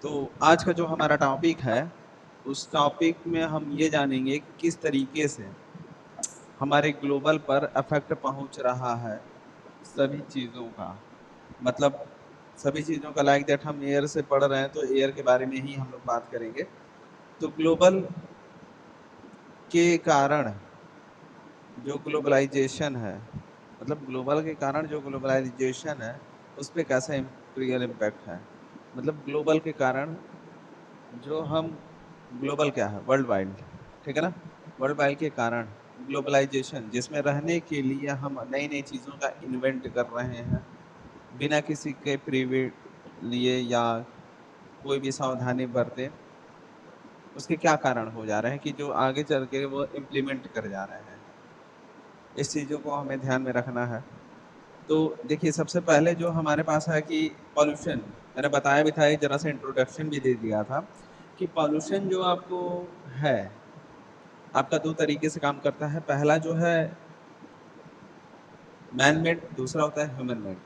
तो आज का जो हमारा टॉपिक है, उस टॉपिक में हम ये जानेंगे कि किस तरीके से हमारे ग्लोबल पर इफेक्ट पहुंच रहा है सभी चीज़ों का। मतलब सभी चीज़ों का, लाइक दैट हम एयर से पढ़ रहे हैं तो एयर के बारे में ही हम लोग बात करेंगे। तो ग्लोबल के कारण जो ग्लोबलाइजेशन है, मतलब ग्लोबल के कारण जो ग्लोबलाइजेशन है, उस पे कैसा रियल इम्पैक्ट है। मतलब ग्लोबल के कारण जो हम, ग्लोबल क्या है, वर्ल्ड वाइड, ठीक है ना। वर्ल्ड वाइड के कारण ग्लोबलाइजेशन, जिसमें रहने के लिए हम नई नई चीज़ों का इन्वेंट कर रहे हैं बिना किसी के प्रीविट लिए या कोई भी सावधानी बरते, उसके क्या कारण हो जा रहे हैं कि जो आगे चल के वो इम्प्लीमेंट कर जा रहे हैं। इस चीज़ों को हमें ध्यान में रखना है। तो देखिए, सबसे पहले जो हमारे पास है कि पॉल्यूशन, मैंने बताया भी था, एक जरा सा इंट्रोडक्शन भी दे दिया था कि पॉल्यूशन जो आपको है, आपका दो तरीके से काम करता है। पहला जो है मैन मेड, दूसरा होता है ह्यूमन मेड।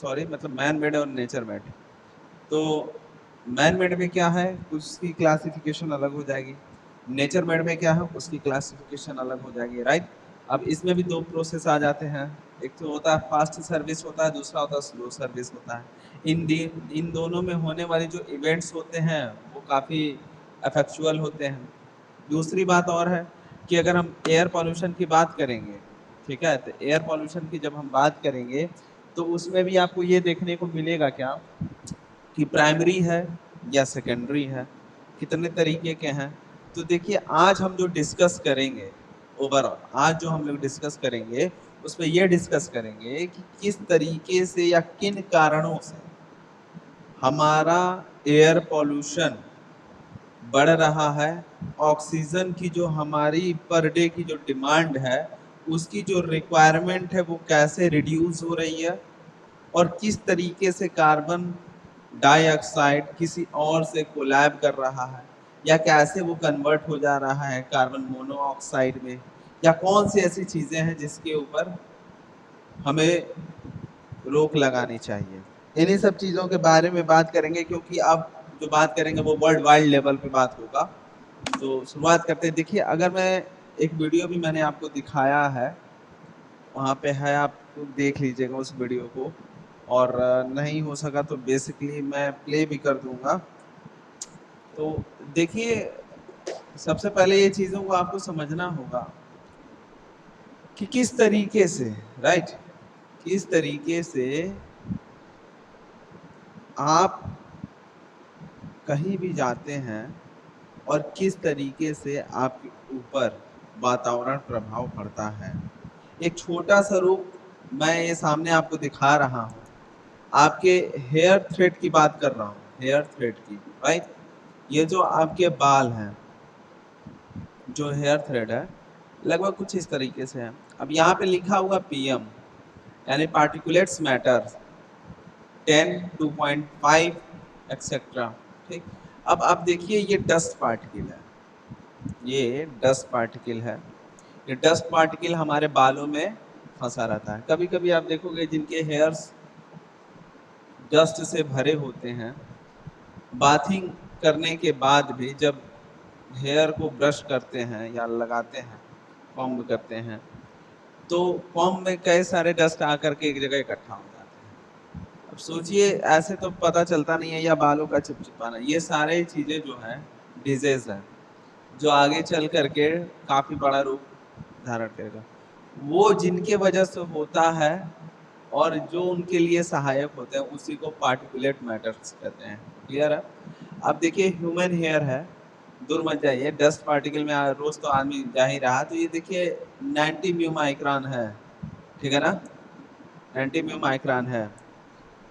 सॉरी, मतलब मैन मेड और नेचर मेड। तो मैन मेड में क्या है, उसकी क्लासिफिकेशन अलग हो जाएगी। नेचर मेड में क्या है, उसकी क्लासिफिकेशन अलग हो जाएगी, राइट। अब इसमें भी दो प्रोसेस आ जाते हैं। एक तो होता है फास्ट सर्विस होता है, दूसरा होता है स्लो सर्विस होता है। इन दोनों में होने वाले जो इवेंट्स होते हैं वो काफ़ी अफेक्चुअल होते हैं। दूसरी बात और है कि अगर हम एयर पॉल्यूशन की बात करेंगे, ठीक है, तो एयर पॉल्यूशन की जब हम बात करेंगे तो उसमें भी आपको ये देखने को मिलेगा क्या कि प्राइमरी है या सेकेंडरी है, कितने तरीके के हैं। तो देखिए, आज हम जो डिस्कस करेंगे, ओवरऑल आज जो हम लोग डिस्कस करेंगे, उसमें ये डिस्कस करेंगे कि किस तरीके से या किन कारणों से हमारा एयर पॉल्यूशन बढ़ रहा है। ऑक्सीजन की जो हमारी पर डे की जो डिमांड है, उसकी जो रिक्वायरमेंट है वो कैसे रिड्यूस हो रही है, और किस तरीके से कार्बन डाइऑक्साइड किसी और से कोलैब कर रहा है, या कैसे वो कन्वर्ट हो जा रहा है कार्बन मोनोऑक्साइड में, या कौन सी ऐसी चीज़ें हैं जिसके ऊपर हमें रोक लगानी चाहिए। इन्हीं सब चीज़ों के बारे में बात करेंगे, क्योंकि अब जो बात करेंगे वो वर्ल्ड वाइड लेवल पे बात होगा। तो शुरुआत करते हैं। देखिए, अगर मैं एक वीडियो भी मैंने आपको दिखाया है, वहाँ पे है, आप देख लीजिएगा उस वीडियो को, और नहीं हो सका तो बेसिकली मैं प्ले भी कर दूंगा। तो देखिए, सबसे पहले ये चीज़ों को आपको समझना होगा कि किस तरीके से, राइट, किस तरीके से आप कहीं भी जाते हैं और किस तरीके से आपके ऊपर वातावरण प्रभाव पड़ता है। एक छोटा सा रूप मैं ये सामने आपको दिखा रहा हूँ। आपके हेयर थ्रेड की बात कर रहा हूँ, हेयर थ्रेड की, राइट। ये जो आपके बाल हैं, जो हेयर थ्रेड है, लगभग कुछ इस तरीके से है। अब यहाँ पे लिखा हुआ पीएम, यानी पार्टिकुलेट्स मैटर 10, 2.5 एक्सेट्रा, ठीक। अब आप देखिए, ये डस्ट पार्टिकल है, ये डस्ट पार्टिकल है। ये डस्ट पार्टिकल हमारे बालों में फंसा रहता है। कभी कभी आप देखोगे जिनके हेयर्स डस्ट से भरे होते हैं, बाथिंग करने के बाद भी जब हेयर को ब्रश करते हैं या लगाते हैं, कॉम्ब करते हैं, तो कॉम्ब में कई सारे डस्ट आकर के एक जगह इकट्ठा हो जाते हैं। अब सोचिए, ऐसे तो पता चलता नहीं है, या बालों का चिपचिपाना, ये सारे चीज़ें जो हैं डिजीज है, जो आगे चल करके काफ़ी बड़ा रूप धारण करेगा। वो जिनके वजह से होता है और जो उनके लिए सहायक होते हैं, उसी को पार्टिकुलेट मैटर्स कहते हैं। क्लियर है। अब देखिए, ह्यूमन हेयर है, दूर मत जाइए, डस्ट पार्टिकल में रोज तो आदमी जा ही रहा। तो ये देखिए 90 म्यू माइक्रोन है, ठीक है ना, 90 म्यू माइक्रोन है।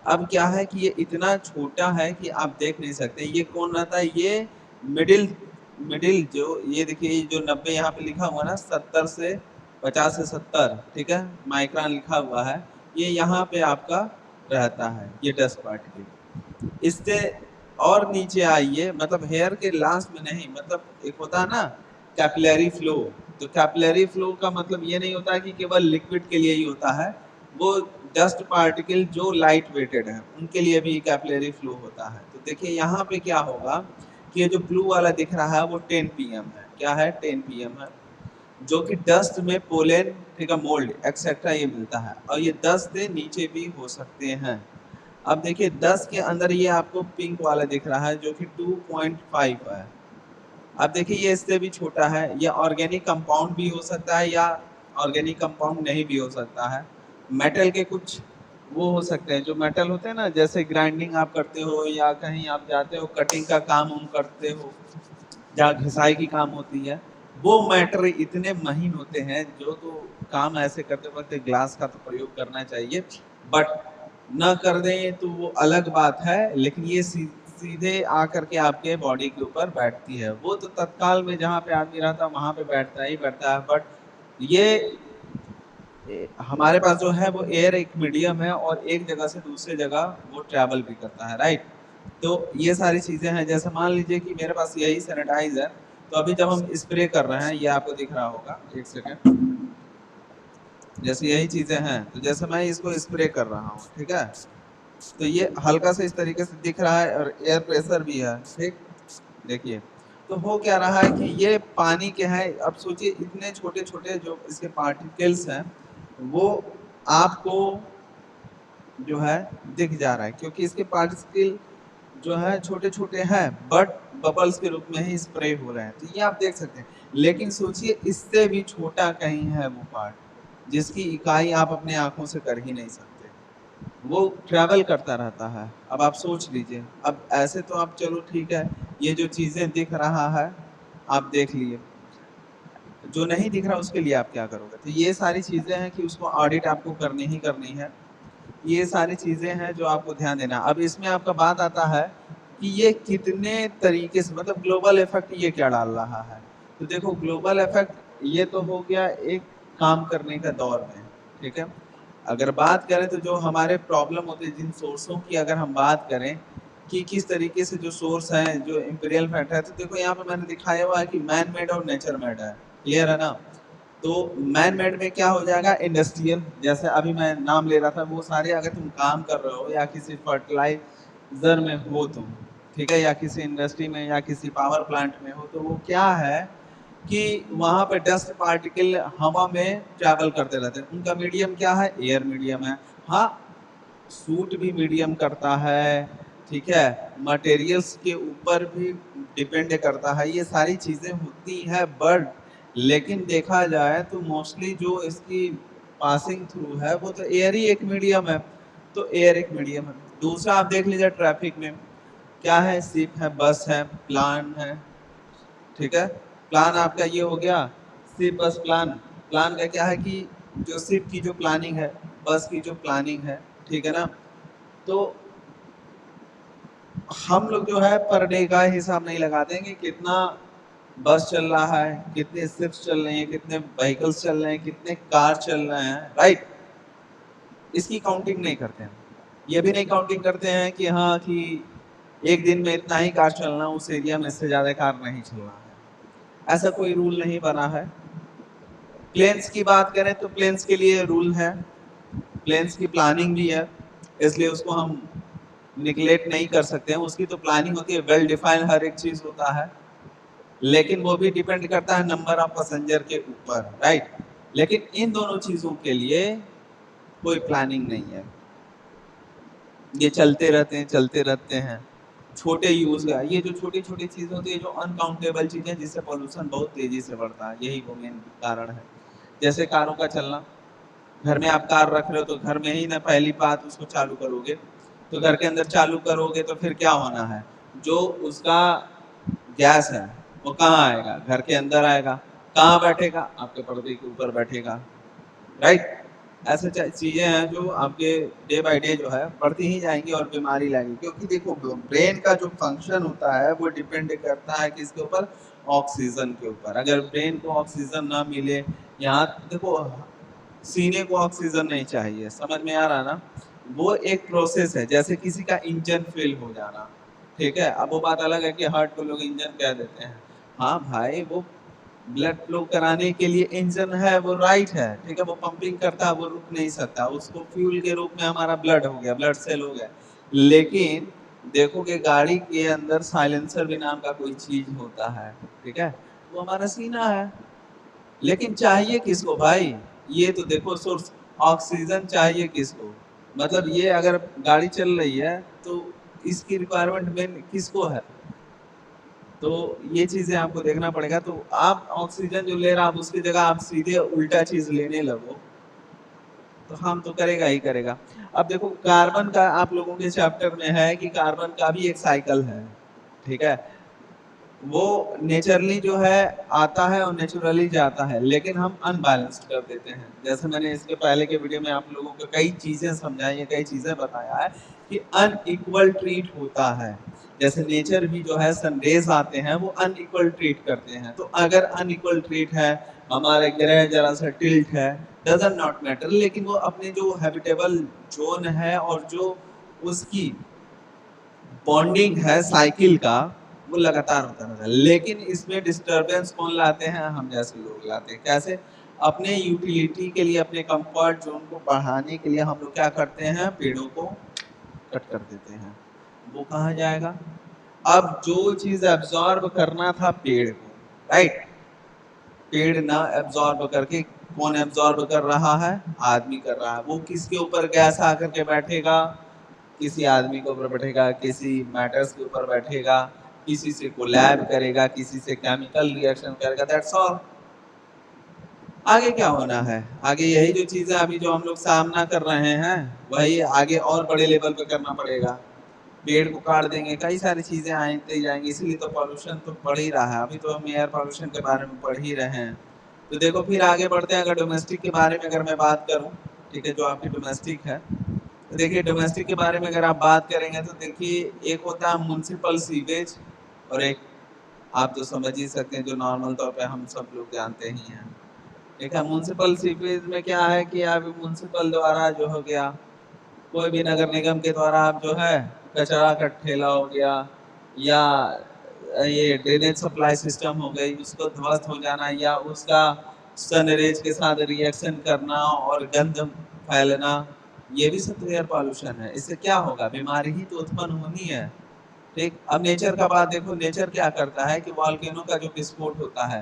अब क्या है कि ये इतना छोटा है कि आप देख नहीं सकते। ये कौन रहता है, ये मिडिल, मिडिल जो, ये देखिए जो 90 यहाँ पे लिखा हुआ ना, 70 से 50 से 70, ठीक है, माइक्रोन लिखा हुआ है, ये यहाँ पे आपका रहता है, ये डस्ट पार्टिकल। इससे और नीचे आइए, मतलब हेयर के लास्ट में नहीं, मतलब एक होता है ना कैपिलरी फ्लो। तो कैपिलरी फ्लो का मतलब ये नहीं होता है कि केवल लिक्विड के लिए ही होता है, वो डस्ट पार्टिकल जो लाइट वेटेड है उनके लिए भी कैपिलरी फ्लो होता है। तो देखिए यहाँ पे क्या होगा कि ये जो ब्लू वाला दिख रहा है वो 10 पीएम है। क्या है? 10 पीएम है, जो कि डस्ट में पोलन, ठीक है, मोल्ड एक्सेट्रा ये मिलता है, और ये 10 से नीचे भी हो सकते हैं। अब देखिए 10 के अंदर ये आपको पिंक वाला दिख रहा है जो कि 2.5 है। अब देखिए ये इससे भी छोटा है, ये ऑर्गेनिक कंपाउंड भी हो सकता है या ऑर्गेनिक कंपाउंड नहीं भी हो सकता है। मेटल के कुछ वो हो सकते हैं, जो मेटल होते हैं ना, जैसे ग्राइंडिंग आप करते हो या कहीं आप जाते हो कटिंग का काम उम करते हो, जहाँ घिसाई की काम होती है, वो मैटर इतने महीन होते हैं जो तो काम ऐसे करते वक्त ग्लास का तो प्रयोग करना चाहिए, बट न कर दें तो वो अलग बात है। लेकिन ये सीधे आकर के आपके बॉडी के ऊपर बैठती है, वो तो तत्काल में जहाँ पे आदमी रहता है वहां पे बैठता ही बैठता है, बट ये हमारे पास जो है वो एयर एक मीडियम है और एक जगह से दूसरे जगह वो ट्रैवल भी करता है, राइट। तो ये सारी चीजें हैं, जैसे मान लीजिए कि मेरे पास यही सैनिटाइजर, तो अभी जब हम स्प्रे कर रहे हैं ये आपको दिख रहा होगा, एक सेकेंड, जैसे यही चीजें हैं, तो जैसे मैं इसको स्प्रे कर रहा हूँ, ठीक है, तो ये हल्का से इस तरीके से दिख रहा है और एयर प्रेशर भी है, ठीक। देखिए तो हो क्या रहा है कि ये पानी के हैं। अब सोचिए इतने छोटे छोटे जो इसके पार्टिकल्स हैं वो आपको जो है दिख जा रहा है, क्योंकि इसके पार्टिकल जो है छोटे छोटे हैं, बट बबल्स के रूप में ही स्प्रे हो रहे हैं, तो ये आप देख सकते हैं। लेकिन सोचिए इससे भी छोटा कहीं है वो पार्ट जिसकी इकाई आप अपने आंखों से कर ही नहीं सकते, वो ट्रैवल करता रहता है। अब आप सोच लीजिए, अब ऐसे तो आप चलो ठीक है, ये जो चीजें दिख रहा है आप देख लिए, जो नहीं दिख रहा उसके लिए आप क्या करोगे? तो ये सारी चीजें हैं कि उसको ऑडिट आपको करनी ही करनी है। ये सारी चीजें हैं जो आपको ध्यान देना। अब इसमें आपका बात आता है कि ये कितने तरीके से, मतलब ग्लोबल इफेक्ट ये क्या डाल रहा है। तो देखो ग्लोबल इफेक्ट ये तो हो गया एक काम करने का दौर में, ठीक है। अगर बात करें तो जो हमारे प्रॉब्लम होते हैं जिन सोर्सों की, अगर हम बात करें कि किस तरीके से जो सोर्स है जो इंपीरियल फैक्ट है, तो देखो यहाँ पे मैंने दिखाया हुआ है कि मैन मेड और नेचर मेड है, क्लियर है ना। तो मैन मेड में क्या हो जाएगा, इंडस्ट्रियल, जैसे अभी मैं नाम ले रहा था वो सारे, अगर तुम काम कर रहे हो या किसी फर्टिलाइजर में हो तुम, ठीक है, या किसी इंडस्ट्री में या किसी पावर प्लांट में हो, तो वो क्या है कि वहां पे डस्ट पार्टिकल हवा में ट्रैवल करते रहते हैं। उनका मीडियम क्या है, एयर मीडियम है। हाँ, सूट भी मीडियम करता है, ठीक है, मटेरियल्स के ऊपर भी डिपेंड करता है, ये सारी चीजें होती है, बट लेकिन देखा जाए तो मोस्टली जो इसकी पासिंग थ्रू है वो तो एयर ही एक मीडियम है। तो एयर एक मीडियम है। दूसरा आप देख लीजिए ट्रैफिक में क्या है, शिप है, बस है, प्लान है, ठीक है। प्लान आपका ये हो गया, शिप बस प्लान। प्लान का क्या है कि जो शिप की जो प्लानिंग है, बस की जो प्लानिंग है, ठीक है ना। तो हम लोग जो है पर डे का हिसाब नहीं लगाते हैं कि कितना बस चल रहा है, कितने शिप्स चल रही हैं, कितने व्हीकल्स चल रहे हैं, कितने कार चल रहे हैं, राइट। इसकी काउंटिंग नहीं करते हैं। ये भी नहीं काउंटिंग करते हैं कि हाँ कि एक दिन में इतना ही कार चलना, उस एरिया में इससे ज्यादा कार नहीं चलना है, ऐसा कोई रूल नहीं बना है। प्लेन्स की बात करें तो प्लेन्स के लिए रूल है, प्लेन्स की प्लानिंग भी है, इसलिए उसको हम निगलेक्ट नहीं कर सकते हैं। उसकी तो प्लानिंग होती है, वेल डिफाइंड हर एक चीज होता है, लेकिन वो भी डिपेंड करता है नंबर ऑफ पैसेंजर के ऊपर, राइट। लेकिन इन दोनों चीजों के लिए कोई प्लानिंग नहीं है, ये चलते रहते हैं चलते रहते हैं। छोटे यूज का, ये जो छोटी छोटी चीज होती है, जो अनकाउंटेबल चीजें जिससे पोल्यूशन बहुत तेजी से बढ़ता है, यही वो मेन कारण है। जैसे कारों का चलना, घर में आप कार रख रहे हो तो घर में ही ना पहली बात उसको चालू करोगे, तो घर के अंदर चालू करोगे तो फिर क्या होना है, जो उसका गैस है वो कहाँ आएगा, घर के अंदर आएगा, कहाँ बैठेगा, आपके पर्दे के ऊपर बैठेगा, राइट। ऐसे चीजें हैं जो आपके डे बाय डे जो है बढ़ती ही जाएंगी और बीमारी लाएंगी, क्योंकि देखो ब्रेन का जो फंक्शन होता है वो डिपेंड करता है किसके ऊपर, ऑक्सीजन के ऊपर। अगर ब्रेन को ऑक्सीजन ना मिले, यहाँ देखो सीने को ऑक्सीजन नहीं चाहिए, समझ में आ रहा ना। वो एक प्रोसेस है, जैसे किसी का इंजन फेल हो जाना, ठीक है। अब वो बात अलग है कि हार्ट को लोग इंजन कह देते हैं, हाँ भाई वो ब्लड फ्लो कराने के लिए इंजन है वो राइट है, ठीक है, वो पंपिंग करता है, वो रुक नहीं सकता, उसको फ्यूल के रूप में हमारा ब्लड हो गया, ब्लड सेल हो गया। लेकिन देखो कि गाड़ी के अंदर साइलेंसर भी नाम का कोई चीज होता है, ठीक है, वो हमारा सीना है। लेकिन चाहिए किसको भाई? ये तो देखो सोर्स, ऑक्सीजन चाहिए किसको? मतलब ये अगर गाड़ी चल रही है तो इसकी रिक्वायरमेंट मेन किसको है? तो ये चीजें आपको देखना पड़ेगा। तो आप ऑक्सीजन जो ले रहा, आप उसकी जगह आप सीधे उल्टा चीज लेने लगो तो हम तो करेगा ही करेगा। अब देखो कार्बन का आप लोगों के चैप्टर में है कि कार्बन का भी एक साइकिल है, ठीक है, वो नेचुरली जो है आता है और नेचुरली जाता है, लेकिन हम अनबैलेंस्ड कर देते हैं। जैसे मैंने इसके पहले के वीडियो में आप लोगों को कई चीजें समझाई है, कई चीजें बताया है कि अनइक्वल ट्रीट होता है। जैसे नेचर भी जो है सनरेज आते हैं वो अनइक्वल ट्रीट करते हैं। तो अगर अनइक्वल ट्रीट है, हमारे ग्रह जरा सा टिल्ट है, डजंट नॉट मैटर, लेकिन वो अपने जो हैबिटेबल जोन है और जो उसकी बॉन्डिंग है साइकिल का, वो लगातार होता रहता है। लेकिन इसमें डिस्टरबेंस कौन लाते हैं? हम जैसे लोग लाते हैं। कैसे? अपने यूटिलिटी के लिए, अपने कंफर्ट जोन को बढ़ाने के लिए हम लोग क्या करते हैं? पेड़ों को कट कर देते हैं। वो कहाँ जाएगा? अब जो चीज एब्जॉर्ब करना था पेड़ को, राइट, पेड़ ना एब्जॉर्ब करके कौन एब्जॉर्ब कर रहा है? आदमी कर रहा है। वो किसके ऊपर गैस आकर के बैठेगा? किसी आदमी के ऊपर बैठेगा, किसी मैटर्स के ऊपर बैठेगा, किसी से कोलैब करेगा, किसी से केमिकल रिएक्शन करेगा, दैट्स ऑल। आगे क्या होना है? आगे यही जो चीजें अभी जो हम लोग सामना कर रहे हैं वही आगे और बड़े लेवल पे करना पड़ेगा। पेड़ को काट देंगे, कई सारी चीजें आती जाएंगी, इसलिए तो पॉल्यूशन तो बढ़ ही रहा है। अभी तो हम एयर पॉल्यूशन के बारे में पढ़ ही रहे हैं। तो देखो फिर आगे बढ़ते हैं। अगर डोमेस्टिक के बारे में अगर मैं बात करूं, ठीक है, जो आपकी डोमेस्टिक है, तो देखिए डोमेस्टिक के बारे में अगर आप बात करेंगे तो देखिए एक होता है म्युनिसिपल सीवेज और एक आप तो समझ ही सकते हैं जो नॉर्मल तौर पे हम सब लोग जानते ही हैं। ठीक है, म्युनिसिपल सीवेज में क्या है कि आप म्युनिसिपल द्वारा जो हो गया, कोई भी नगर निगम के द्वारा आप जो है कचरा का ठेला हो गया या ये ड्रेनेज सप्लाई सिस्टम हो गई, उसको ध्वस्त हो जाना या उसका सनरेज के साथ रिएक्शन करना और गंध फैलना, ये भी सब एयर पॉल्यूशन है। इससे क्या होगा? बीमारी ही तो उत्पन्न होनी है। ठीक, अब नेचर का बात देखो, नेचर क्या करता है कि वॉल्केनो का जो विस्फोट होता है,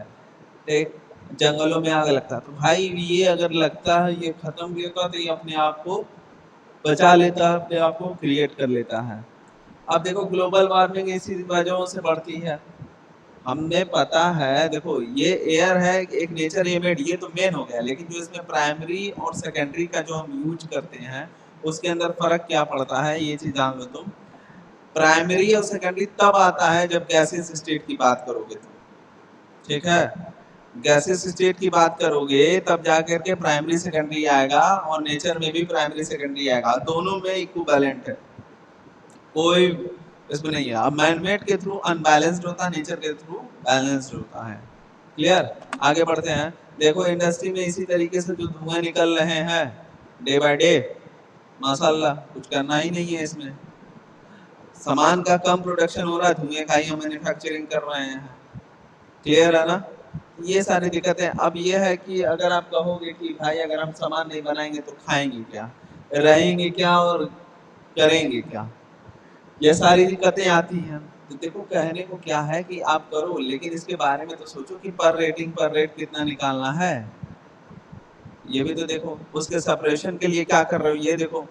ठीक, जंगलों में आग लगता है, तो भाई ये अगर लगता है, ये खत्म भी होता तो ये अपने आप को बचा लेता है, अपने आप को क्रिएट कर लेता है। अब देखो ग्लोबल वार्मिंग इसी वजहों से बढ़ती है। हमें पता है, देखो ये एयर है एक नेचर एमेड, ये तो मेन हो गया, लेकिन जो इसमें प्राइमरी और सेकेंडरी का जो हम यूज करते हैं उसके अंदर फर्क क्या पड़ता है, ये चीज जान लो तुम। प्राइमरी और सेकेंडरी तब आता है जब गैसेस स्टेट की बात करोगे तुम, ठीक है, गैसेस स्टेट की बात करोगे तब जाकर के प्राइमरी सेकेंडरी आएगा, और नेचर में भी प्राइमरी सेकेंडरी आएगा, दोनों में इक्विवेलेंट है, कोई इसमें नहीं है। अब मैनमेड के थ्रू अनबैलेंस्ड होता है, नेचर के थ्रू बैलेंस्ड होता है। क्लियर? आगे बढ़ते हैं। देखो इंडस्ट्री में इसी तरीके से जो धुआं निकल रहे हैं डे बाय डे, माशाल्लाह कुछ करना ही नहीं है इसमें। सामान का कम प्रोडक्शन हो रहा है, धुएं का ही हम मैन्युफैक्चरिंग कर रहे हैं। क्लियर है ना? ये सारी दिक्कतें। अब ये है कि अगर आप कहोगे कि भाई अगर हम सामान नहीं बनाएंगे तो खाएंगे क्या, रहेंगे क्या और करेंगे क्या, ये सारी दिक्कतें आती हैं। तो देखो कहने को क्या है कि आप करो, लेकिन इसके बारे में तो सोचो कि पर रेटिंग पर रेट कितना निकालना है, ये भी तो देखो। उसके सेपरेशन के लिए क्या कर रहे हो ये देखो।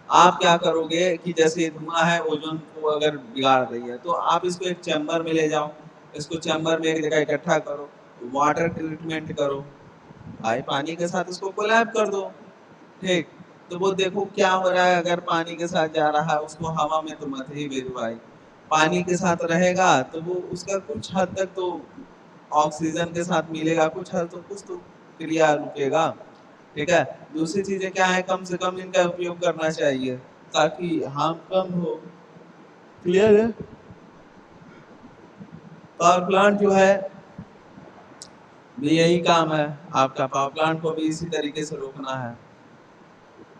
आप क्या करोगे कि जैसे ये धुआं है ओजोन को अगर बिगाड़ रही है, तो आप इसको एक चैम्बर में ले जाओ, इसको चैम्बर में एक जगह इकट्ठा करो, वाटर ट्रीटमेंट करो, भाई पानी के साथ इसको कोलैब कर दो, ठीक। तो वो देखो क्या हो रहा है, अगर पानी के साथ जा रहा है उसको हवा में तो मत ही भेजो भाई, पानी के साथ रहेगा तो वो उसका कुछ हद तक तो ऑक्सीजन के साथ मिलेगा, कुछ हद तो कुछ तो क्रिया रुकेगा, ठीक है। दूसरी चीजें क्या है, कम से कम इनका उपयोग करना चाहिए ताकि हार्म कम हो। क्लियर है? पावर प्लांट जो है भी यही काम है आपका, पावर प्लांट को भी इसी तरीके से रोकना है।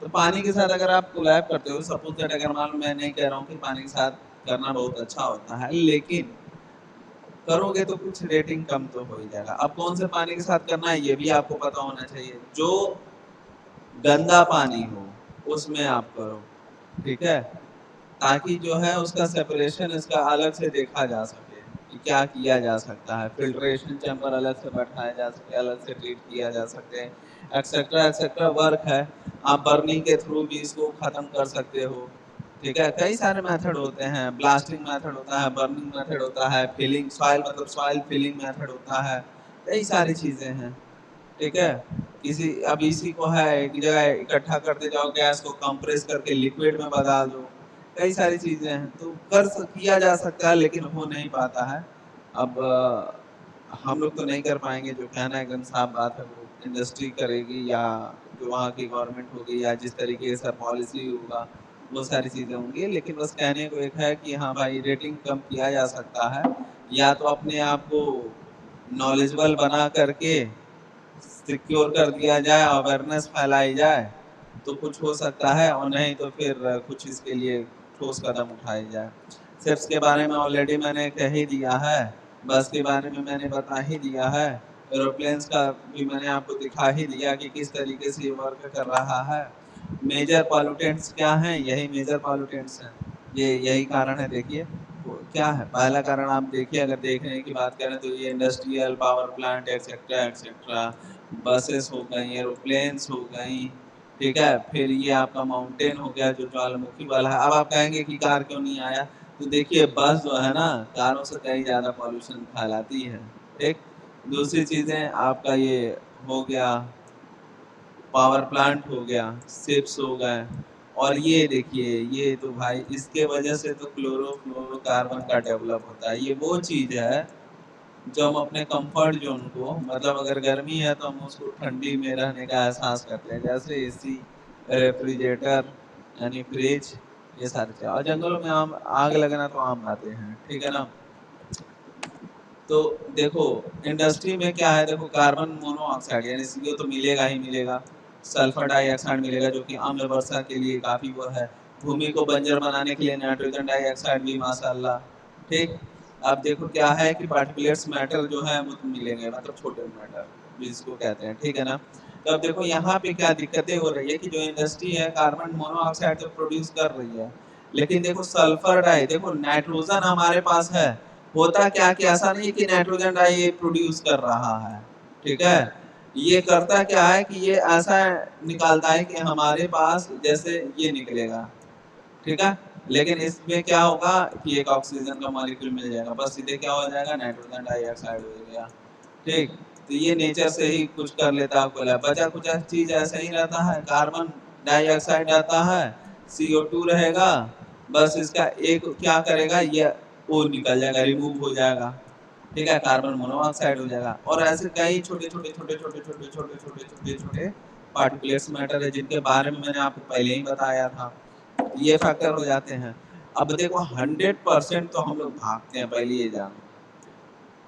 तो पानी के साथ अगर आप कोलैब करते हो, सपोज दैट, अगर मान लो, मैं नहीं कह रहा हूँ कि पानी के साथ करना बहुत अच्छा होता है, लेकिन करोगे तो कुछ रेटिंग कम तो हो ही जाएगा। अब कौन से पानी के साथ करना है ये भी आपको पता होना चाहिए। जो गंदा पानी हो उसमें आप करो, ठीक है, ताकि जो है उसका सेपरेशन इसका अलग से देखा जा सके कि क्या किया जा सकता है। फिल्ट्रेशन चैम्बर अलग से बैठाया जा सके, अलग से ट्रीट किया जा सके, एक्सेट्रा एक्सेट्रा वर्क है। आप बर्निंग के थ्रू भी इसको खत्म कर सकते हो, ठीक है। कई सारे मेथड होते हैं, ब्लास्टिंग मेथड होता है, बर्निंग मेथड होता है, फिलिंग सॉइल मतलब सॉइल फिलिंग मेथड होता है, कई सारी चीजें हैं, ठीक है। किसी अब इसी को है एक जगह इकट्ठा करते जाओ, गैस को कंप्रेस करके लिक्विड में बदल दो, कई सारी चीजें हैं तो किया जा सकता है, लेकिन हो नहीं पाता है। अब हम लोग तो नहीं कर पाएंगे, जो कहना एकदम साफ बात है, वो इंडस्ट्री करेगी या जो वहाँ की गवर्नमेंट होगी या जिस तरीके से पॉलिसी होगा वो सारी चीजें होंगी। लेकिन बस कहने को एक है कि हाँ भाई रेटिंग कम किया जा सकता है, या तो अपने आप को नॉलेजेबल बना करके सिक्योर कर दिया जाए, अवेयरनेस फैलाई जाए तो कुछ हो सकता है, और नहीं तो फिर कुछ इसके लिए ठोस कदम उठाए जाए। सिर्फ के बारे में ऑलरेडी मैंने कह ही दिया है, बस के बारे में मैंने बता ही दिया है, एरोप्लेन्स का भी मैंने आपको दिखा ही दिया कि किस तरीके से ये वर्क कर रहा है। मेजर पॉल्यूटेंट्स क्या हैं, यही मेजर पॉल्यूटेंट्स हैं, ये यही कारण है। देखिए क्या है पहला कारण, आप देखिए अगर देखने की बात करें तो ये industrial power plant etcetera etcetera, buses हो गई, एरोप्लेन्स हो गई, ठीक है। फिर ये आपका माउंटेन हो गया जो ज्वालामुखी वाला है। अब आप कहेंगे कि कार क्यों नहीं आया, तो देखिए बस जो है ना कारों से कहीं ज्यादा पॉल्यूशन फैलाती है, ठीक। दूसरी चीजें आपका ये हो गया, पावर प्लांट हो गया, शिप्स हो गए, और ये देखिए ये तो भाई इसके वजह से तो क्लोरोफ्लोरोकार्बन का डेवलप होता है। ये वो चीज है जो हम अपने कंफर्ट जोन को, मतलब अगर गर्मी है तो हम उसको ठंडी में रहने का एहसास करते हैं, जैसे एसी, रेफ्रिजरेटर यानी फ्रिज, ये सारी चीजें। और जंगलों में आम आग लगना तो आम बातें हैं, ठीक है ना। तो देखो इंडस्ट्री में क्या है, देखो कार्बन मोनोऑक्साइड यानी सीओ तो मिलेगा ही मिलेगा, सल्फर डाइऑक्साइड मिलेगा जो कि आम्ल वर्षा के लिए काफी वो है, भूमि को बंजर बनाने के लिए नाइट्रोजन डाइऑक्साइड भी माशाल्लाह, ठीक। अब देखो क्या है कि पार्टिकुलेट्स मैटर जो है वो तो मिलेंगे, मतलब छोटे मैटर जिसको कहते हैं, ठीक है ना। तो अब देखो यहाँ पे क्या दिक्कतें हो रही है कि जो इंडस्ट्री है कार्बन मोनोऑक्साइड तो प्रोड्यूस कर रही है, लेकिन देखो सल्फर डाई, देखो नाइट्रोजन हमारे पास है, होता क्या कि ऐसा नहीं कि नाइट्रोजन डाई ये प्रोड्यूस कर रहा है, ठीक है। ये करता क्या है कि ये ऐसा निकालता है कि हमारे पास जैसे ये निकलेगा, ठीक है। लेकिन इसमें क्या होगा कि एक ऑक्सीजन का मॉलिक्यूल मिल जाएगा, बस सीधे क्या हो जाएगा, नाइट्रोजन डाइऑक्साइड हो गया, ठीक। तो ये नेचर से ही कुछ कर लेता है आपको, बचा कुछ चीज ऐसा ही रहता है, कार्बन डाइऑक्साइड रहता है, CO2 रहेगा, बस इसका एक क्या करेगा, ये वो निकल जाएगा, रिमूव हो जाएगा, ठीक है, कार्बन मोनोऑक्साइड हो जाएगा। और ऐसे कई छोटे छोटे छोटे छोटे छोटे छोटे छोटे छोटे छोटे पार्टिकुलेट्स मैटर है जिनके बारे में मैंने आपको पहले ही बताया था, ये फैक्टर हो जाते हैं। अब देखो 100% तो हम लोग भागते हैं, पहले ये जानो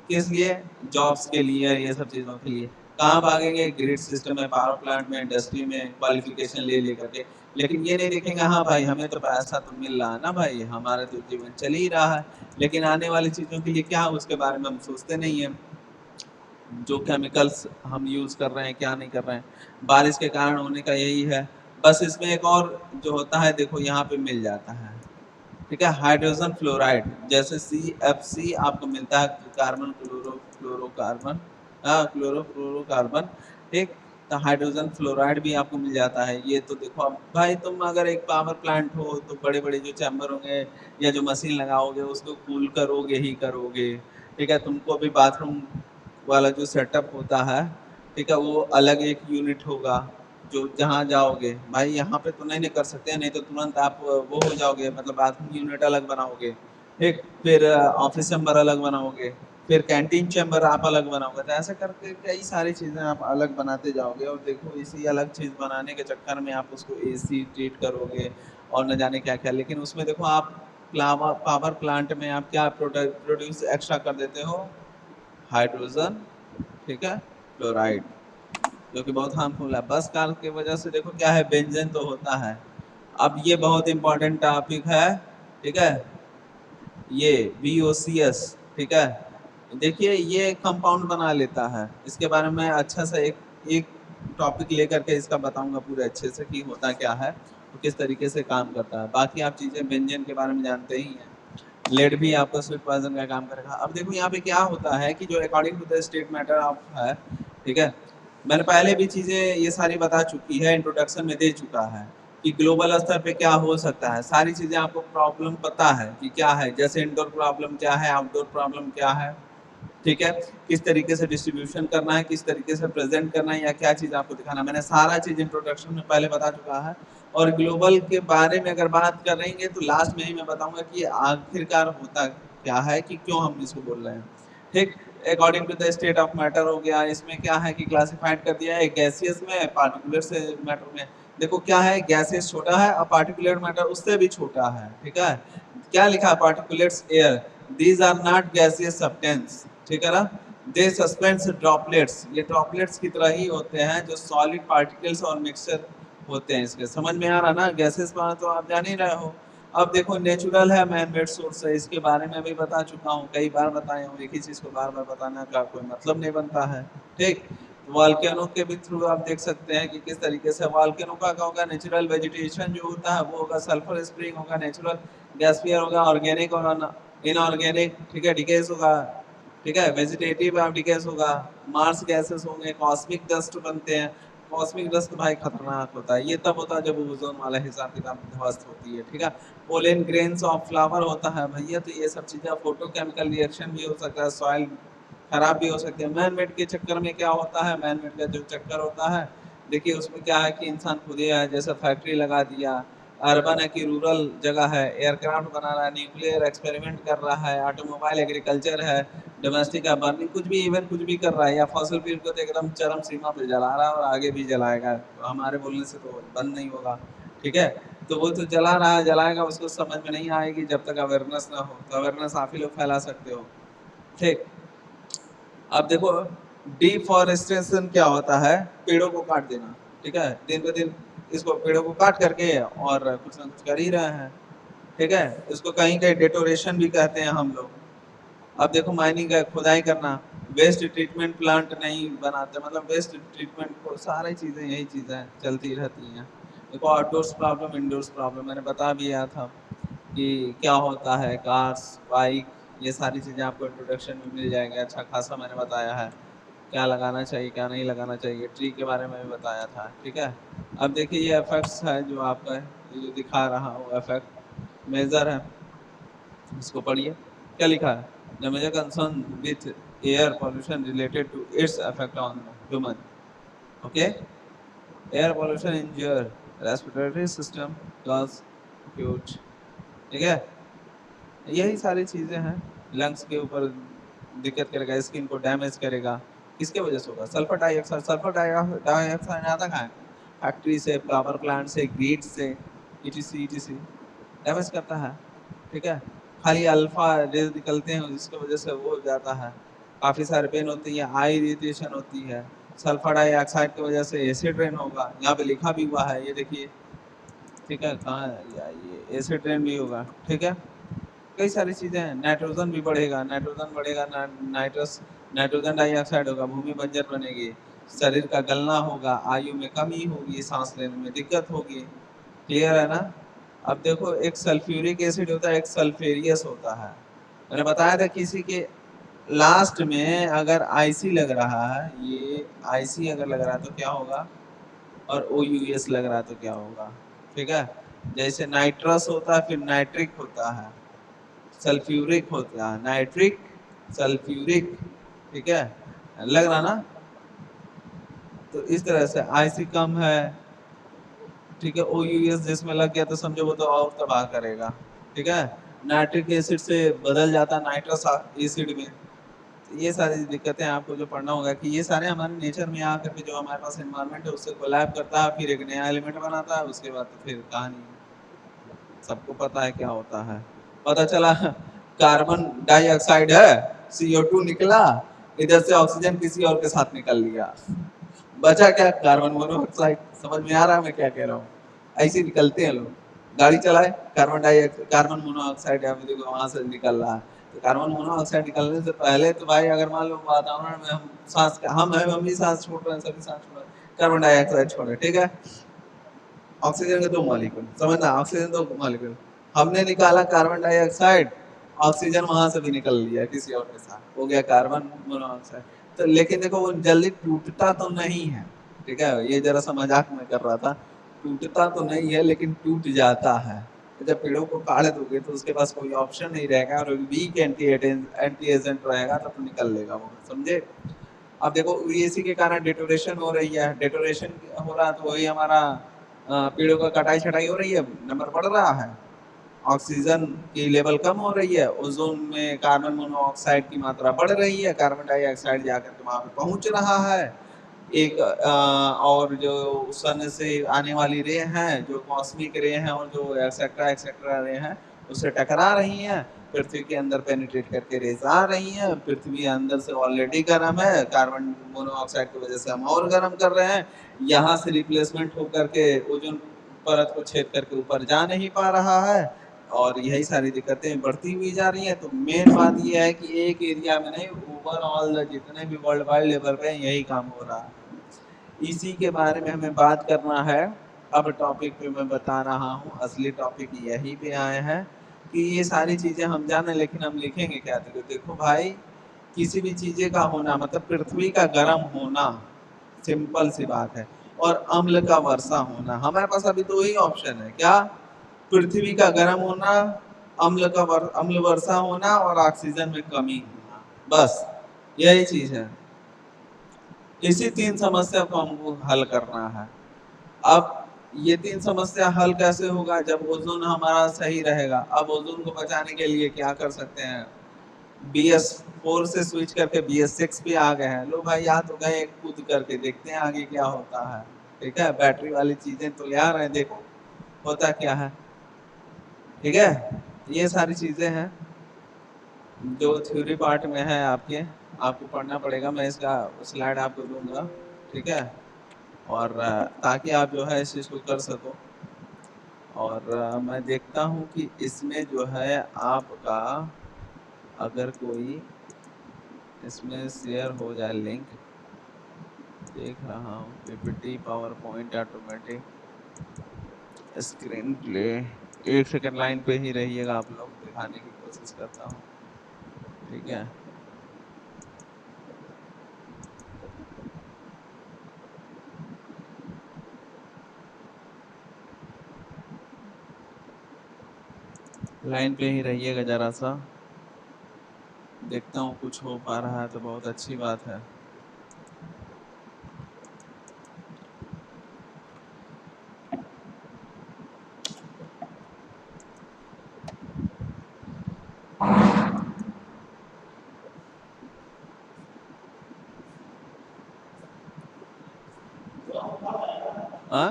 किस लिए, जॉब्स के लिए, ये सब चीजों के लिए। कहाँ भागेंगे, ग्रिड सिस्टम में, पावर प्लांट में, इंडस्ट्री में क्वालिफिकेशन ले लेकर के, लेकिन ये नहीं देखेंगे हाँ भाई हमें तो पैसा तो मिल रहा है ना भाई, हमारा तो जीवन चल ही रहा है, लेकिन आने वाली चीजों के लिए क्या उसके बारे में हम सोचते नहीं है। जो केमिकल्स हम यूज कर रहे हैं क्या नहीं कर रहे हैं, बारिश के कारण होने का यही है। बस इसमें एक और जो होता है देखो यहाँ पे मिल जाता है, ठीक है, हाइड्रोजन फ्लोराइड, जैसे CFC आपको मिलता है, कार्बन क्लोरोफ्लोरोकार्बन, हाँ क्लोरोफ्लोरोकार्बन, ठीक। तो हाइड्रोजन फ्लोराइड भी आपको मिल जाता है। ये तो देखो अब भाई तुम अगर एक पावर प्लांट हो तो बड़े बड़े जो चैम्बर होंगे या जो मशीन लगाओगे उसको कूल करोगे ही करोगे, ठीक है। तुमको भी बाथरूम वाला जो सेटअप होता है, ठीक है, वो अलग एक यूनिट होगा जो जहाँ जाओगे भाई, यहाँ पे तो नहीं कर सकते, नहीं तो तुरंत आप वो हो जाओगे, मतलब बाथरूम यूनिट अलग बनाओगे, ठीक। फिर ऑफिस चैम्बर अलग बनाओगे, फिर कैंटीन चैम्बर आप अलग बनाओगे, तो ऐसे करके कई सारी चीजें आप अलग बनाते जाओगे। और देखो इसी अलग चीज बनाने के चक्कर में आप उसको AC ट्रीट करोगे और न जाने क्या क्या, लेकिन उसमें देखो आप पावर प्लांट में आप क्या प्रोड्यूस एक्स्ट्रा कर देते हो, हाइड्रोजन, ठीक है, फ्लोराइड, जो कि बहुत हार्मफुल है। बस कार की वजह से देखो क्या है, बेंजीन तो होता है। अब ये बहुत इंपॉर्टेंट टॉपिक है, ठीक है, ये VOCs, ठीक है, देखिए ये कंपाउंड बना लेता है, इसके बारे में अच्छा सा एक एक टॉपिक लेकर के इसका बताऊंगा पूरे अच्छे से कि होता क्या है तो किस तरीके से काम करता है। बाकी आप चीजें व्यंजन के बारे में जानते ही हैं। लेड भी आपका स्वीट पॉइजन का काम करेगा। अब देखो यहाँ पे क्या होता है कि जो according to the state matter of है, ठीक है, मैंने पहले भी चीजें ये सारी बता चुकी है, इंट्रोडक्शन में दे चुका है कि ग्लोबल स्तर पे क्या हो सकता है। सारी चीजें आपको प्रॉब्लम पता है कि क्या है, जैसे इंडोर प्रॉब्लम क्या है, आउटडोर प्रॉब्लम क्या है, ठीक है, किस तरीके से डिस्ट्रीब्यूशन करना है, किस तरीके से प्रेजेंट करना है, या क्या चीज आपको दिखाना है, मैंने सारा चीज इंट्रोडक्शन में पहले बता चुका है। और ग्लोबल के बारे में अगर बात कर रहे हैं तो लास्ट में ही मैं बताऊंगा कि आखिरकार होता क्या है, कि क्यों हम इसको बोल रहे हैं, ठीक। According to the state of matter हो गया, इसमें क्या है कि क्लासिफाइड कर दिया है गैसियस में, पार्टिकुलर से मैटर में। देखो क्या है, गैसियस छोटा है और पार्टिकुलर मैटर उससे भी छोटा है, ठीक है। क्या लिखा है, particulates air, these are not gaseous substance, ठीक है ना। दे सस्पेंड्स ड्रॉपलेट्स, ये ड्रॉपलेट्स की तरह ही होते हैं जो सॉलिड पार्टिकल्स और मिक्सचर होते हैं। इसके समझ में आ रहा ना, गैसेस का तो आप जान ही रहे हो। अब देखो नेचुरल है, मैन मेड सोर्स है, इसके बारे में भी बता चुका हूँ, कई बार बताया हूँ, एक ही चीज को बार बार बताने का कोई मतलब नहीं बनता है, ठीक। वॉल्केनो के भी थ्रू आप देख सकते हैं कि किस तरीके से वॉल्केनो का क्या होगा, नेचुरल वेजिटेशन जो होता है वो होगा, सल्फर स्प्रिंग होगा, नेचुरल गैसफियर होगा, ऑर्गेनिक और इनऑर्गेनिक, ठीक है, डिकेस होगा, ठीक है, वेजिटेटिव और डिकेस होगा, मार्स गैसेस होंगे, कॉस्मिक डस्ट बनते हैं। कॉस्मिक डस्ट भाई खतरनाक होता है, ये तब होता है जब ओजोन वाला हिसाब किताब ध्वस्त होती है, ठीक है। पोलन ग्रेन्स ऑफ फ्लावर होता है भैया, तो ये सब चीजें फोटोकेमिकल रिएक्शन भी हो सकता है, सॉइल खराब भी हो सकती है। मैन मेड के चक्कर में क्या होता है, मैन मेड का जो चक्कर होता है, देखिए उसमें क्या है कि इंसान खुद ही है, जैसे फैक्ट्री लगा दिया, अर्बन है कि रूरल जगह है, एयरक्राफ्ट बना रहा है, न्यूक्लियर एक्सपेरिमेंट कर रहा है, ऑटोमोबाइल, एग्रीकल्चर है, डोमेस्टिक है, बर्निंग कुछ भी, इवन कुछ भी कर रहा है, या फॉसिल फ्यूल को तो एकदम चरम सीमा पे जला रहा है और आगे भी जलाएगा, तो हमारे बोलने से तो बंद नहीं होगा, ठीक है। तो वो तो जला रहा है, जलाएगा, उसको समझ में नहीं आएगी जब तक अवेयरनेस ना हो, तो अवेयरनेस आप ही लोग फैला सकते हो, ठीक। अब देखो डिफॉरेस्टेशन क्या होता है, पेड़ों को काट देना, ठीक है, दिन पे दिन इसको पेड़ों को काट करके और कुछ ना कुछ कर ही रहे हैं, ठीक है। इसको कहीं कहीं डेटोरेशन भी कहते हैं हम लोग। अब देखो माइनिंग है, खुदाई करना, वेस्ट ट्रीटमेंट प्लांट नहीं बनाते, मतलब वेस्ट ट्रीटमेंट को, सारी चीजें यही चीजें चलती रहती हैं। देखो आउटडोर्स प्रॉब्लम, इंडोर्स प्रॉब्लम मैंने बता भी दिया था कि क्या होता है, कार्स, बाइक, ये सारी चीजें आपको इंट्रोडक्शन में मिल जाएंगे, अच्छा खासा मैंने बताया है क्या लगाना चाहिए क्या नहीं लगाना चाहिए, ट्री के बारे में भी बताया था, ठीक है। अब देखिए ये इफेक्ट्स है जो आपका ये जो दिखा रहा हूँ इफेक्ट मेजर है, इसको पढ़िए क्या लिखा है, the major concern with air pollution related to its effect on human, okay. Air pollution injure respiratory system, lungs, cute, ठीक है, यही सारी चीजें हैं। लंग्स के ऊपर दिक्कत करेगा, स्किन को डैमेज करेगा, किसके वजह से होगा, सल्फर डाइऑक्साइड, सल्फर डाइऑक्साइड आता कहाँ है, फैक्ट्री से, पावर प्लांट से, ग्रीड से, ईटीसी ईटीसी डैमेज करता है, ठीक है। खाली अल्फा रेज निकलते हैं जिसकी वजह से वो हो जाता है, काफी सारे पेन होती है, आई इरिटेशन होती है, सल्फर डाइऑक्साइड की वजह से एसिड रेन होगा, यहाँ पे लिखा भी हुआ है, ये देखिए, ठीक है, कहाँ है ये एसिड रेन भी होगा, ठीक है। कई सारी चीजें हैं, नाइट्रोजन भी बढ़ेगा, नाइट्रोजन बढ़ेगा, नाइट्रस नाइट्रोजन डाइऑक्साइड होगा, भूमि बंजर बनेगी, शरीर का गलना होगा, आयु में कमी होगी, सांस लेने में दिक्कत होगी, क्लियर है ना। अब देखो एक सल्फ्यूरिक एसिड होता है, एक सल्फेरियस होता है, मैंने बताया था किसी के लास्ट में अगर आईसी लग रहा है, ये आईसी अगर लग रहा है तो क्या होगा, और ओ यू एस लग रहा है तो क्या होगा, ठीक है। जैसे नाइट्रस होता है, फिर नाइट्रिक होता है, सल्फ्यूरिक होता है, नाइट्रिक, सल्फ्यूरिक, ठीक है, लग रहा ना। तो इस तरह से आईसी कम है, ठीक है, ओ यू एस जिसमें लग गया तो समझो वो तो और तबाह करेगा, ठीक है। नाइट्रिक एसिड से बदल जाता है नाइट्रस एसिड में। ये सारी दिक्कतें आपको जो पढ़ना होगा कि ये सारे हमारे नेचर में आकर के जो हमारे पास एनवायरनमेंट है उससे कोलैब करता है, फिर एक नया एलिमेंट बनाता है, उसके बाद तो फिर कहानी सबको पता है क्या होता है। पता चला कार्बन डाइऑक्साइड है, CO2 निकला, इधर से ऑक्सीजन किसी और के साथ निकल लिया, बचा क्या, कार्बन मोनोऑक्साइड। समझ में आ रहा है मैं क्या कह रहा हूँ, ऐसे निकलते हैं लोग, गाड़ी चलाए कार्बन डाइऑक्साइड, कार्बन मोनोऑक्साइड देखो वहां से निकल रहा है, तो कार्बन मोनोऑक्साइड निकलने से पहले तो भाई अगर मान लो वातावरण में हम भी सांस छोड़ रहे हैं, सभी सांस छोड़ रहे हैं, कार्बन डाइऑक्साइड छोड़ रहे हैं, ठीक है। ऑक्सीजन के दो मॉलिक्यूल, समझना, ऑक्सीजन दो मॉलिक्यूल, हमने निकाला कार्बन डाइऑक्साइड, ऑक्सीजन वहां से भी निकल लिया किसी और के साथ, हो गया कार्बन मोनोऑक्साइड। तो लेकिन देखो वो जल्दी टूटता तो नहीं है, ठीक है, ये जरा सा मजाक में कर रहा था, टूटता तो नहीं है लेकिन टूट जाता है। जब पेड़ों को काट दोगे तो उसके पास कोई ऑप्शन नहीं रहेगा और वीक एंटी एजेंट रहेगा तब तो निकल लेगा वो, समझे। अब देखो इसी के कारण डिटोरेशन हो रही है, डिटोरेशन हो रहा है तो वही हमारा पेड़ों का कटाई छटाई हो रही है, नंबर बढ़ रहा है, ऑक्सीजन की लेवल कम हो रही है, ओजोन में कार्बन मोनोऑक्साइड की मात्रा बढ़ रही है, कार्बन डाइऑक्साइड जाकर के वहां पे पहुंच रहा है। एक और जो सन से आने वाली रे हैं, जो कॉस्मिक रे हैं और जो एक्सेट्रा एक्सेट्रा रे हैं, उससे टकरा रही हैं, पृथ्वी के अंदर पेनिट्रेट करके रेज आ रही हैं। पृथ्वी अंदर से ऑलरेडी गर्म है, कार्बन मोनोऑक्साइड की वजह से हम और गर्म कर रहे हैं, यहाँ से रिप्लेसमेंट होकर के ओजोन परत को छेद करके ऊपर जा नहीं पा रहा है, और यही सारी दिक्कतें बढ़ती हुई जा रही हैं। तो मेन बात यह है कि एक एरिया में नहीं, ओवरऑल जितने भी वर्ल्ड वाइड लेवल पे यही काम हो रहा है, इसी के बारे में हमें बात करना है। अब टॉपिक पे मैं बता रहा हूँ, असली टॉपिक यही पे आए हैं कि ये सारी चीजें हम जाने, लेकिन हम लिखेंगे क्या? देखो भाई, किसी भी चीजें का होना मतलब पृथ्वी का गर्म होना सिंपल सी बात है, और अम्ल का वर्षा होना, हमारे पास अभी दो ही ऑप्शन है, क्या? पृथ्वी का गर्म होना, अम्ल वर्षा होना और ऑक्सीजन में कमी होना, बस यही चीज है। इसी तीन समस्या को हमको हल करना है। अब ये तीन समस्या हल कैसे होगा? जब ओजोन हमारा सही रहेगा। अब ओजोन को बचाने के लिए क्या कर सकते हैं? BS4 से स्विच करके BS6 पे आ गए हैं। लो भाई, यहाँ तो गए कूद करके देखते हैं आगे क्या होता है, ठीक है। बैटरी वाली चीजें तो ले आ रहे हैं, देखो होता क्या है, ठीक है। ये सारी चीजें हैं जो थ्योरी पार्ट में है आपके, आपको पढ़ना पड़ेगा, मैं इसका स्लाइड आपको दूंगा, ठीक है, और ताकि आप जो है इस चीज़ को कर सको। और मैं देखता हूँ कि इसमें जो है आपका अगर कोई इसमें शेयर हो जाए लिंक, देख रहा हूँ PPT power point automatic screen play, 1 second line पे ही रहिएगा, आप लोग दिखाने की कोशिश करता हूँ, ठीक है। लाइन पे ही रहिएगा जरा सा, देखता हूँ कुछ हो पा रहा है तो बहुत अच्छी बात है। हाँ,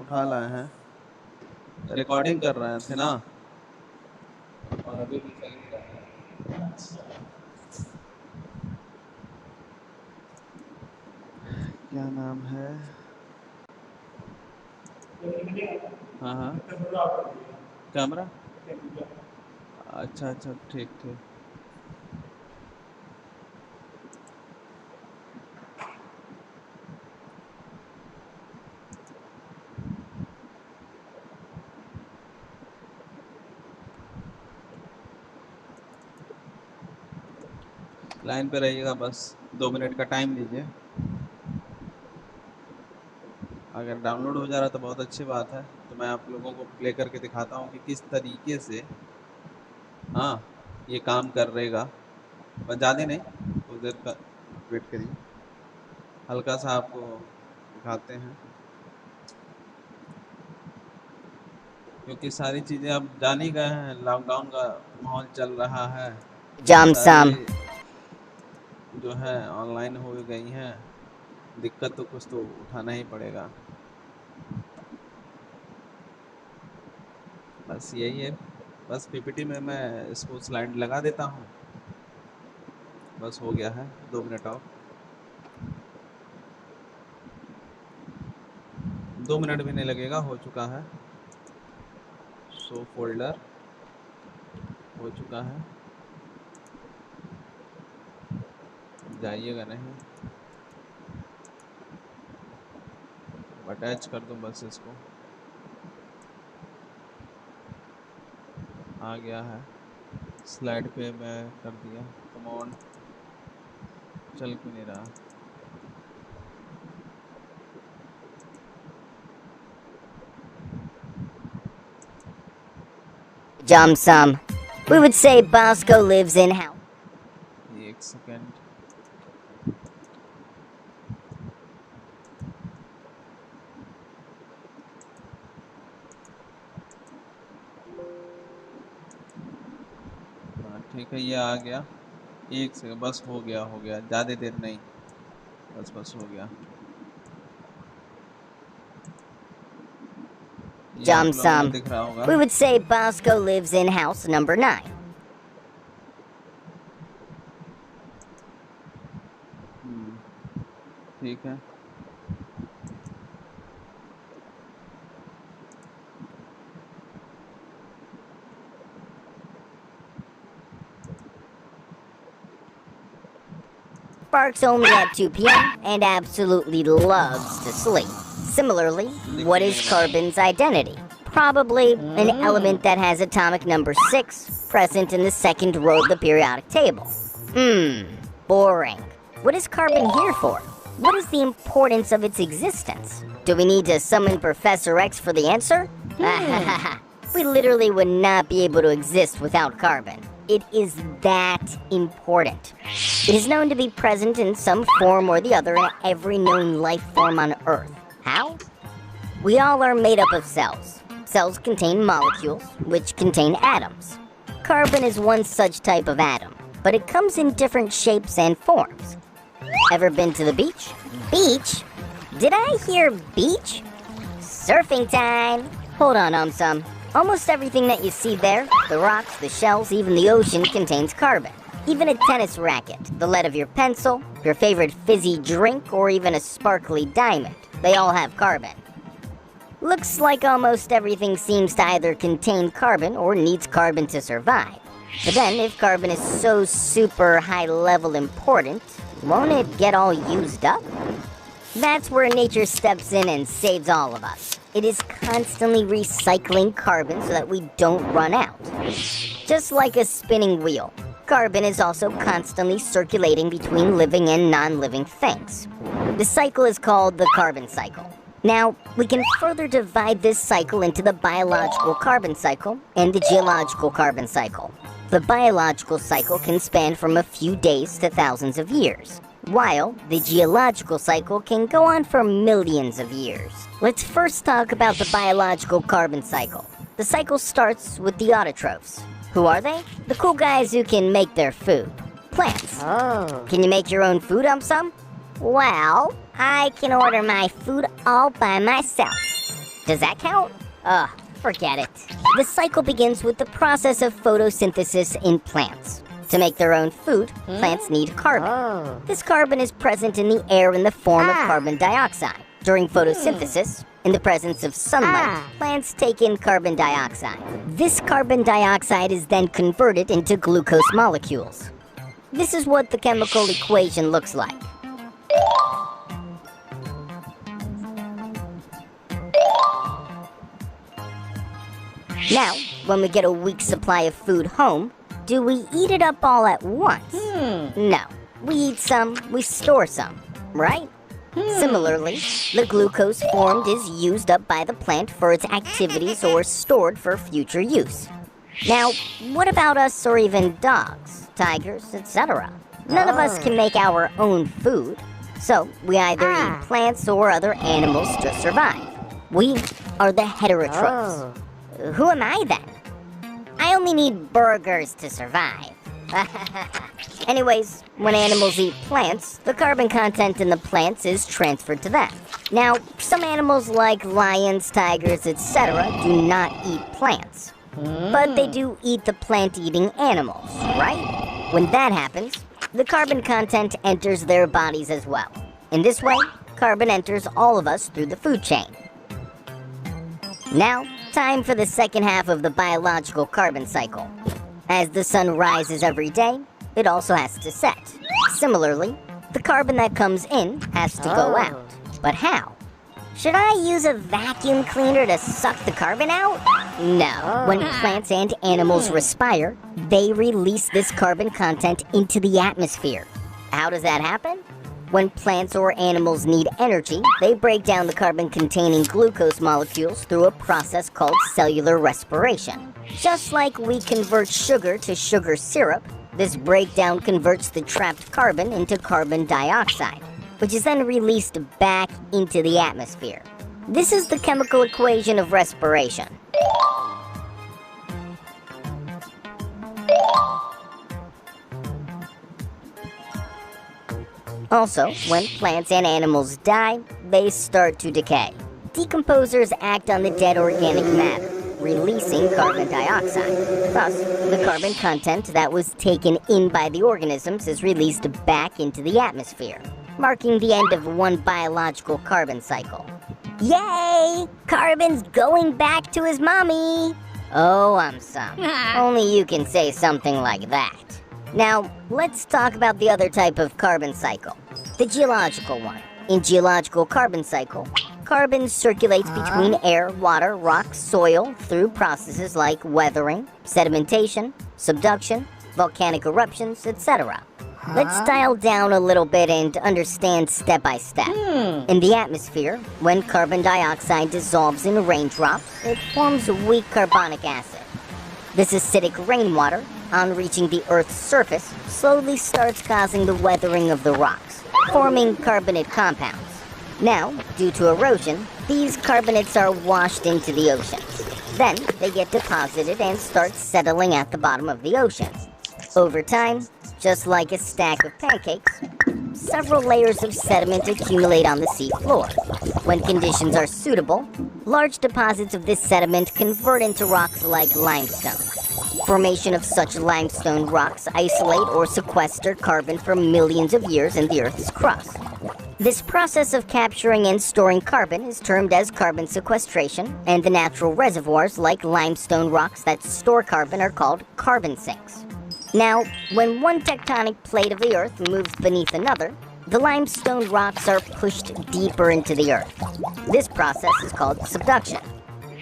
उठा लाए हैं, रिकॉर्डिंग कर रहे थे ना, और अभी भी चल ही रहा है। क्या नाम है? हाँ हाँ, कैमरा, अच्छा अच्छा, ठीक ठीक। लाइन पे रहिएगा, बस 2 मिनट का टाइम दीजिए। अगर डाउनलोड हो जा रहा है तो बहुत अच्छी बात है, तो मैं आप लोगों को प्ले करके दिखाता हूँ कि किस तरीके से हाँ ये काम कर रहेगा। बस ज़्यादा नहीं, कुछ देर का वेट करिए, हल्का सा आपको दिखाते हैं, क्योंकि सारी चीज़ें अब जान ही गए हैं, लॉकडाउन का माहौल चल रहा है, जाम सारी साम जो है ऑनलाइन हो गई हैं, दिक्कत तो कुछ तो उठाना ही पड़ेगा। बस यही है, बस PPT में मैं इसको स्लाइड लगा देता हूँ, बस हो गया है, 2 मिनट और, 2 मिनट भी नहीं लगेगा, हो चुका है। शो फोल्डर हो चुका है, जाइएगा नहीं, अटैच कर दूं बस इसको, आ गया है। स्लाइड पे मैं कर दिया, कम ऑन, चल क्यों नहीं रहा? Jump some. We would say Bosco lives in house. एक सेकेंड, हाँ ठीक है, ये आ गया। एक सेकंड, बस हो गया, ज़्यादा देर नहीं, बस हो गया। ये आप Jump लोगों को some. दिख रहा होगा। We would say Bosco lives in house number 9. ठीक है, Barks only at 2 p.m. and absolutely loves to sleep. Similarly, what is carbon's identity? Probably an element that has atomic number 6 present in the second row of the periodic table. Boring. What is carbon here for? What is the importance of its existence? Do we need to summon Professor X for the answer? We literally would not be able to exist without carbon. It is that important. It is known to be present in some form or the other in every known life form on Earth. How? We all are made up of cells. Cells contain molecules, which contain atoms. Carbon is one such type of atom, but it comes in different shapes and forms. Ever been to the beach? Beach? Did I hear beach? Surfing time! Hold on, some. Almost everything that you see there, the rocks, the shells, even the ocean, contains carbon. Even a tennis racket, the lead of your pencil, your favorite fizzy drink, or even a sparkly diamond, they all have carbon. Looks like almost everything seems to either contain carbon or needs carbon to survive. But then, if carbon is so super high-level important, won't it get all used up? That's where nature steps in and saves all of us. It is constantly recycling carbon so that we don't run out. Just like a spinning wheel, carbon is also constantly circulating between living and non-living things. The cycle is called the carbon cycle. Now, we can further divide this cycle into the biological carbon cycle and the geological carbon cycle. The biological cycle can span from a few days to thousands of years, while the geological cycle can go on for millions of years. Let's first talk about the biological carbon cycle. The cycle starts with the autotrophs. Who are they? The cool guys who can make their food. Plants. Oh. Can you make your own food, some? Well, I can order my food all by myself. Does that count? Ugh, forget it. The cycle begins with the process of photosynthesis in plants. To make their own food, plants need carbon. This carbon is present in the air in the form of carbon dioxide. During photosynthesis, in the presence of sunlight, plants take in carbon dioxide. This carbon dioxide is then converted into glucose molecules. This is what the chemical equation looks like. Now, when we get a week's supply of food home, do we eat it up all at once? No. We eat some, we store some, right? Similarly, the glucose formed is used up by the plant for its activities or stored for future use. Now, what about us or even dogs, tigers, etc.? None of us can make our own food, so we either eat plants or other animals to survive. We are the heterotrophs. Who am I then? I only need burgers to survive. Anyways, when animals eat plants, the carbon content in the plants is transferred to them. Now, some animals like lions, tigers, etc. do not eat plants. But they do eat the plant-eating animals, right? When that happens, the carbon content enters their bodies as well. In this way, carbon enters all of us through the food chain. Now, Time for the second half of the biological carbon cycle. As the sun rises every day, it also has to set. Similarly, the carbon that comes in has to go out. But how? Should I use a vacuum cleaner to suck the carbon out? No. When plants and animals respire, they release this carbon content into the atmosphere. How does that happen? When plants or animals need energy, they break down the carbon-containing glucose molecules through a process called cellular respiration. Just like we convert sugar to sugar syrup, this breakdown converts the trapped carbon into carbon dioxide, which is then released back into the atmosphere. This is the chemical equation of respiration. Also, when plants and animals die, they start to decay. Decomposers act on the dead organic matter, releasing carbon dioxide. Thus, the carbon content that was taken in by the organisms is released back into the atmosphere, marking the end of one biological carbon cycle. Yay! Carbon's going back to his mommy! Oh, only you can say something like that. Now, let's talk about the other type of carbon cycle, the geological one. In geological carbon cycle, carbon circulates between air, water, rocks, soil through processes like weathering, sedimentation, subduction, volcanic eruptions, etc. Let's dial down a little bit and understand step by step. In the atmosphere, when carbon dioxide dissolves in raindrops, it forms weak carbonic acid. This acidic rainwater, on reaching the Earth's surface, slowly starts causing the weathering of the rocks, forming carbonate compounds. Now, due to erosion, these carbonates are washed into the oceans. Then, they get deposited and start settling at the bottom of the oceans. Over time, just like a stack of pancakes, several layers of sediment accumulate on the sea floor. When conditions are suitable, large deposits of this sediment convert into rocks like limestone. Formation of such limestone rocks isolate or sequester carbon for millions of years in the Earth's crust. This process of capturing and storing carbon is termed as carbon sequestration, and the natural reservoirs like limestone rocks that store carbon are called carbon sinks. Now, when one tectonic plate of the Earth moves beneath another, the limestone rocks are pushed deeper into the Earth. This process is called subduction.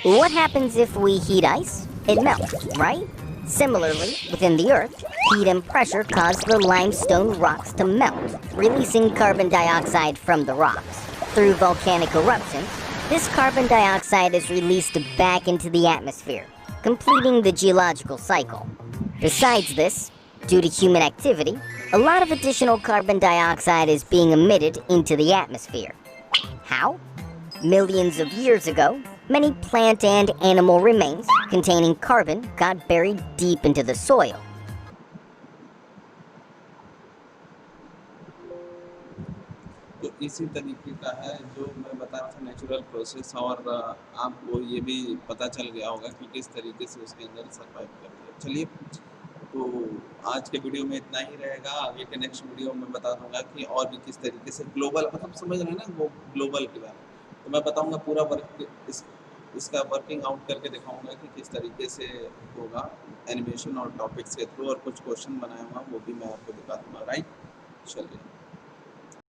What happens if we heat ice? It melts, right? Similarly, within the Earth, heat and pressure cause the limestone rocks to melt, releasing carbon dioxide from the rocks. Through volcanic eruptions, this carbon dioxide is released back into the atmosphere, completing the geological cycle. Besides this, due to human activity, a lot of additional carbon dioxide is being emitted into the atmosphere. How? Millions of years ago, many plant and animal remains containing carbon got buried deep into the soil. तो इसी तरीके का है जो मैं बता रहा था नेचुरल प्रोसेस, और आपको ये भी पता चल गया होगा कि किस तरीके से उसके अंदर सर्वाइव करते हैं। चलिए, तो आज के वीडियो में इतना ही रहेगा। आगे के नेक्स्ट वीडियो में बता दूंगा कि और भी किस तरीके से ग्लोबल, मतलब समझ रहे हैं ना, वो ग्लोबल के बारे में तो मैं बताऊंगा पूरा इसका वर्किंग आउट करके दिखाऊंगा कि किस तरीके से होगा एनिमेशन और टॉपिक्स के थ्रू, और कुछ क्वेश्चन बनाया हुआ वो भी मैं आपको दिखा दूंगा। राइट, चलिए।